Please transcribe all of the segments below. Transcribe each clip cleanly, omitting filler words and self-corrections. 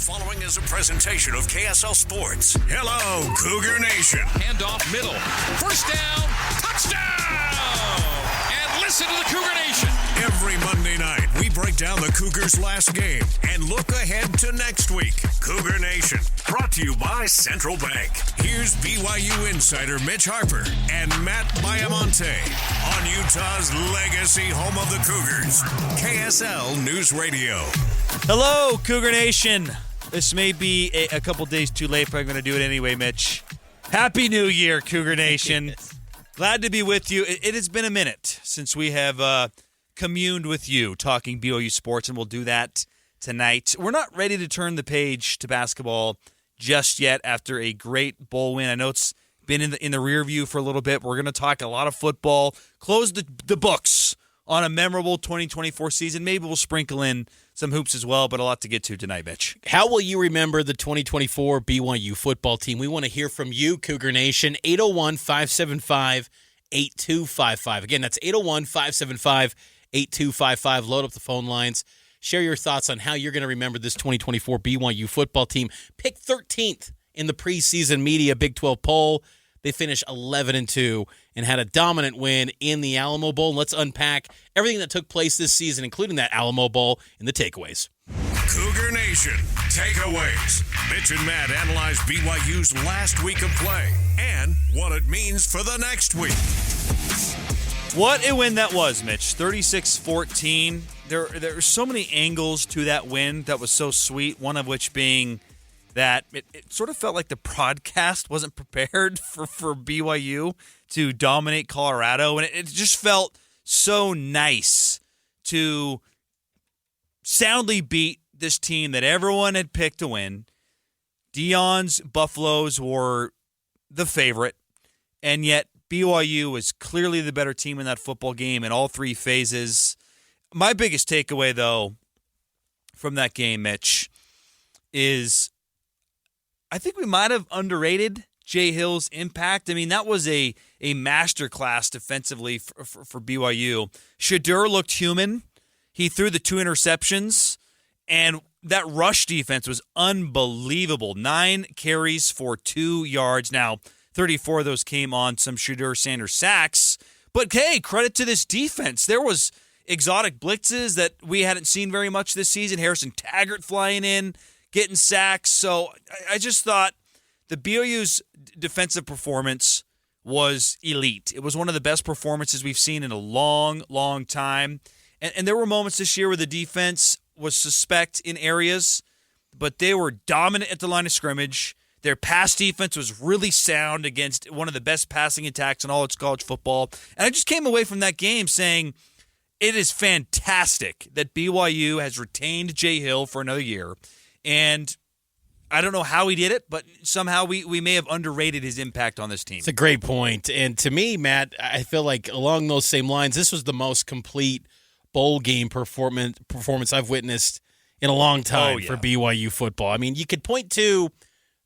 following is a presentation of KSL Sports. Hello, Cougar Nation. Handoff middle. First down. Touchdown. And listen to the Cougar Nation. Every Monday night, we break down the Cougars' last game and look ahead to next week. Cougar Nation, brought to you by Central Bank. Here's BYU insider Mitch Harper and Matt Baiamonte on Utah's legacy home of the Cougars, KSL News Radio. Hello, Cougar Nation. This may be a couple days too late, but I'm going to do it anyway, Mitch. Happy New Year, Cougar Nation. Glad to be with you. It has been a minute since we have communed with you talking BYU sports, and we'll do that tonight. We're not ready to turn the page to basketball just yet after a great bowl win. I know it's been in the rear view for a little bit. We're going to talk a lot of football, close the books on a memorable 2024 season. Maybe we'll sprinkle in some hoops as well, but a lot to get to tonight, Mitch. How will you remember the 2024 BYU football team? We want to hear from you, Cougar Nation. 801-575-8255. Again, that's 801-575-8255. Load up the phone lines. Share your thoughts on how you're going to remember this 2024 BYU football team. Picked 13th in the preseason media Big 12 poll. They finished 11-2 and had a dominant win in the Alamo Bowl. Let's unpack everything that took place this season, including that Alamo Bowl, in the takeaways. Cougar Nation takeaways. Mitch and Matt analyze BYU's last week of play and what it means for the next week. What a win that was, Mitch. 36-14. There are so many angles to that win that was so sweet, one of which being that it sort of felt like the broadcast wasn't prepared for BYU to dominate Colorado, and it just felt so nice to soundly beat this team that everyone had picked to win. Deion's Buffaloes were the favorite, and yet BYU was clearly the better team in that football game in all three phases. My biggest takeaway, though, from that game, Mitch, is I think we might have underrated Jay Hill's impact. I mean, that was a masterclass defensively for BYU. Shadur looked human. He threw the 2 interceptions, and that rush defense was unbelievable. 9 carries for 2 yards. Now, 34 of those came on some Shadur Sanders sacks. But, hey, credit to this defense. There was exotic blitzes that we hadn't seen very much this season. Harrison Taggart flying in, getting sacks. So I just thought the BYU's defensive performance was elite. It was one of the best performances we've seen in a long, long time. And there were moments this year where the defense was suspect in areas, but they were dominant at the line of scrimmage. Their pass defense was really sound against one of the best passing attacks in all of college football. And I just came away from that game saying it is fantastic that BYU has retained Jay Hill for another year. And I don't know how he did it, but somehow we may have underrated his impact on this team. It's a great point. And to me, Matt, I feel like along those same lines, this was the most complete bowl game performance I've witnessed in a long time for BYU football. I mean, you could point to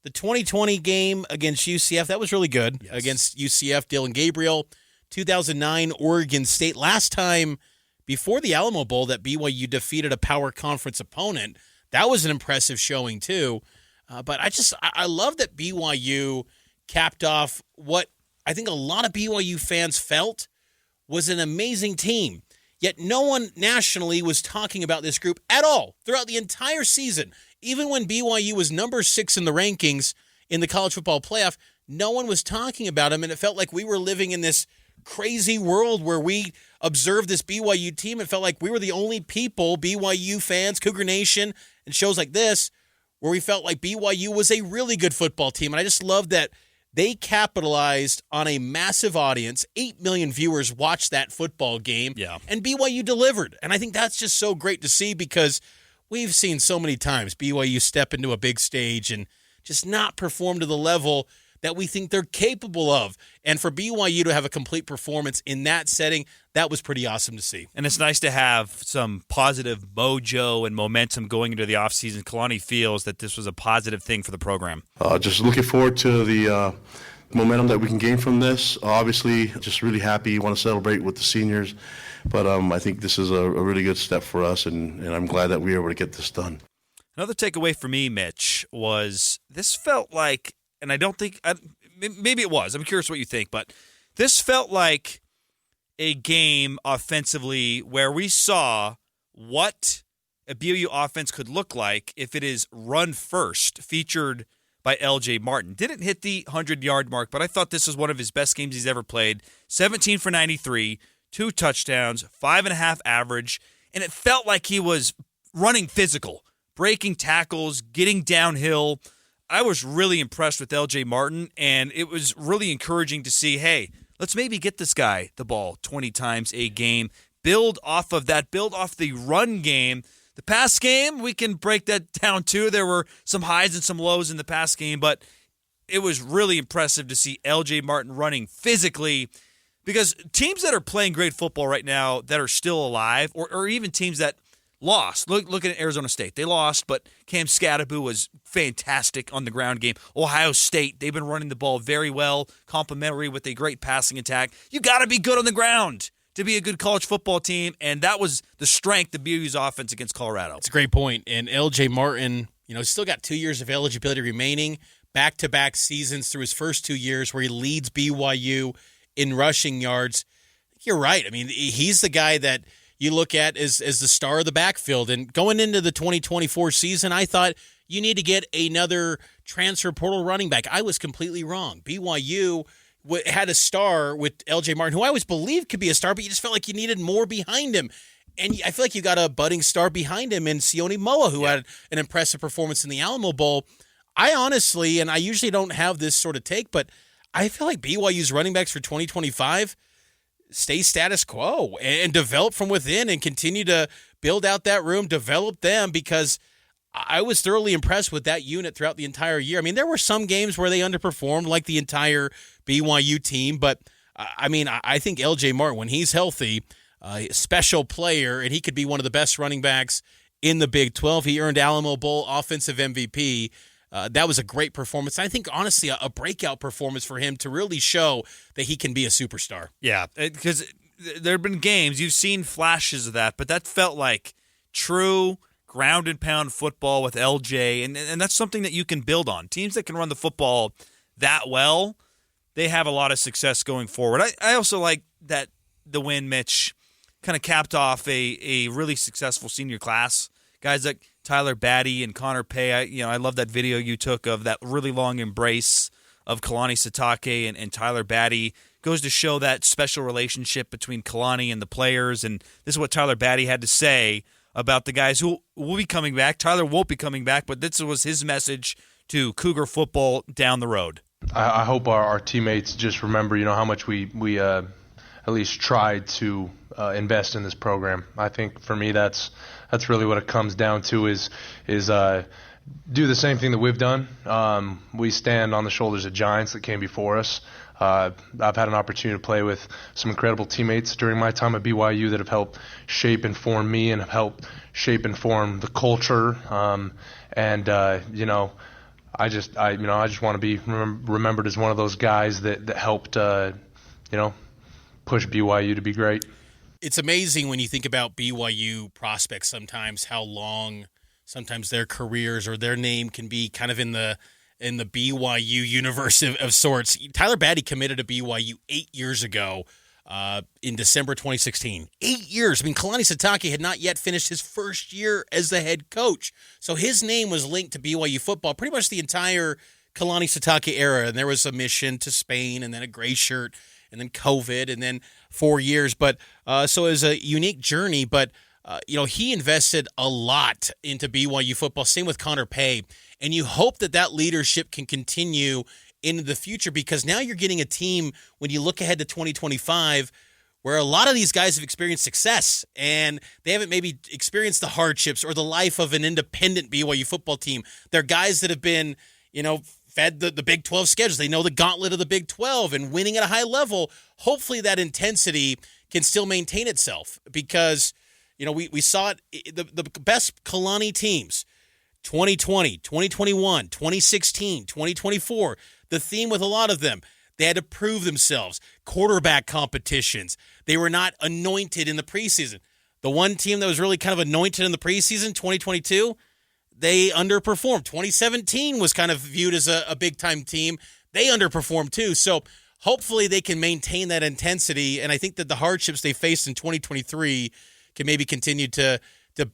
the 2020 game against UCF. That was really good against UCF. Dylan Gabriel, 2009 Oregon State. Last time before the Alamo Bowl that BYU defeated a power conference opponent. That was an impressive showing, too. But I love that BYU capped off what I think a lot of BYU fans felt was an amazing team. Yet no one nationally was talking about this group at all throughout the entire season. Even when BYU was number 6 in the rankings in the college football playoff, no one was talking about them, and it felt like we were living in this crazy world where we observed this BYU team. It felt like we were the only people, BYU fans, Cougar Nation, and shows like this, where we felt like BYU was a really good football team. And I just love that they capitalized on a massive audience. 8 million viewers watched that football game, and BYU delivered. And I think that's just so great to see because we've seen so many times BYU step into a big stage and just not perform to the level that we think they're capable of. And for BYU to have a complete performance in that setting, that was pretty awesome to see. And it's nice to have some positive mojo and momentum going into the offseason. Kalani feels that this was a positive thing for the program. Just looking forward to the momentum that we can gain from this. Obviously, just really happy, want to celebrate with the seniors. But I think this is a really good step for us, and I'm glad that we were able to get this done. Another takeaway for me, Mitch, was this felt like, and I don't think, maybe it was. I'm curious what you think, but this felt like a game offensively where we saw what a BYU offense could look like if it is run first, featured by L.J. Martin. Didn't hit the 100-yard mark, but I thought this was one of his best games he's ever played. 17 for 93, 2 touchdowns, 5.5 average, and it felt like he was running physical, breaking tackles, getting downhill. I was really impressed with L.J. Martin, and it was really encouraging to see, hey, let's maybe get this guy the ball 20 times a game, build off of that, build off the run game. The pass game, we can break that down too. There were some highs and some lows in the pass game, but it was really impressive to see L.J. Martin running physically, because teams that are playing great football right now that are still alive, or even teams that lost. Look at Arizona State. They lost, but Cam Scadaboo was fantastic on the ground game. Ohio State, they've been running the ball very well, complementary with a great passing attack. You got to be good on the ground to be a good college football team, and that was the strength of BYU's offense against Colorado. It's a great point. And L.J. Martin, still got 2 years of eligibility remaining, back-to-back seasons through his first 2 years where he leads BYU in rushing yards. You're right. I mean, he's the guy that you look at as the star of the backfield. And going into the 2024 season, I thought you need to get another transfer portal running back. I was completely wrong. BYU had a star with L.J. Martin, who I always believed could be a star, but you just felt like you needed more behind him. And I feel like you got a budding star behind him in Sione Moa, who had an impressive performance in the Alamo Bowl. I honestly, and I usually don't have this sort of take, but I feel like BYU's running backs for 2025 stay status quo and develop from within and continue to build out that room, develop them, because I was thoroughly impressed with that unit throughout the entire year. I mean, there were some games where they underperformed, like the entire BYU team, but I think L.J. Martin, when he's healthy, special player, and he could be one of the best running backs in the Big 12. He earned Alamo Bowl Offensive MVP. That was a great performance. I think, honestly, a breakout performance for him to really show that he can be a superstar. Yeah, because there have been games, you've seen flashes of that, but that felt like true ground and pound football with LJ, and that's something that you can build on. Teams that can run the football that well, they have a lot of success going forward. I also like that the win, Mitch, kind of capped off a really successful senior class. Guys like Tyler Batty and Connor Pay. I love that video you took of that really long embrace of Kalani Sitake and Tyler Batty. Goes to show that special relationship between Kalani and the players, and this is what Tyler Batty had to say about the guys who will be coming back. Tyler won't be coming back, but this was his message to Cougar football down the road. I hope our teammates just remember, how much we at least tried to invest in this program. I think for me that's really what it comes down to is do the same thing that we've done. We stand on the shoulders of giants that came before us. I've had an opportunity to play with some incredible teammates during my time at BYU that have helped shape and form me and have helped shape and form the culture. I just want to be remembered as one of those guys that helped push BYU to be great. It's amazing when you think about BYU prospects sometimes how long sometimes their careers or their name can be kind of in the BYU universe of sorts. Tyler Batty committed to BYU 8 years ago in December 2016. 8 years. I mean, Kalani Sitake had not yet finished his first year as the head coach. So his name was linked to BYU football pretty much the entire Kalani Sitake era. And there was a mission to Spain and then a gray shirt and then COVID and then 4 years. But so it was a unique journey. But, he invested a lot into BYU football. Same with Connor Pay. And you hope that leadership can continue into the future, because now you're getting a team, when you look ahead to 2025, where a lot of these guys have experienced success and they haven't maybe experienced the hardships or the life of an independent BYU football team. They're guys that have been, fed the Big 12 schedules. They know the gauntlet of the Big 12 and winning at a high level. Hopefully that intensity can still maintain itself, because, we saw it, the best Kalani teams, 2020, 2021, 2016, 2024, the theme with a lot of them, they had to prove themselves. Quarterback competitions. They were not anointed in the preseason. The one team that was really kind of anointed in the preseason, 2022, they underperformed. 2017 was kind of viewed as a big-time team. They underperformed too. So hopefully they can maintain that intensity, and I think that the hardships they faced in 2023 can maybe continue to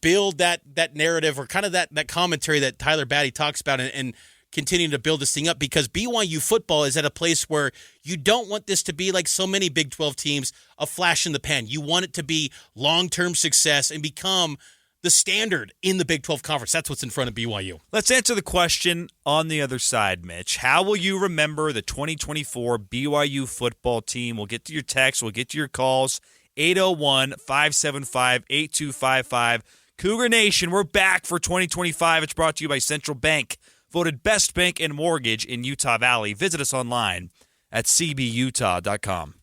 build that narrative or kind of that commentary that Tyler Batty talks about and continue to build this thing up, because BYU football is at a place where you don't want this to be like so many Big 12 teams, a flash in the pan. You want it to be long-term success and become the standard in the Big 12 Conference. That's what's in front of BYU. Let's answer the question on the other side, Mitch. How will you remember the 2024 BYU football team? We'll get to your texts. We'll get to your calls. 801-575-8255. Cougar Nation, we're back for 2025. It's brought to you by Central Bank, voted best bank and mortgage in Utah Valley. Visit us online at cbutah.com.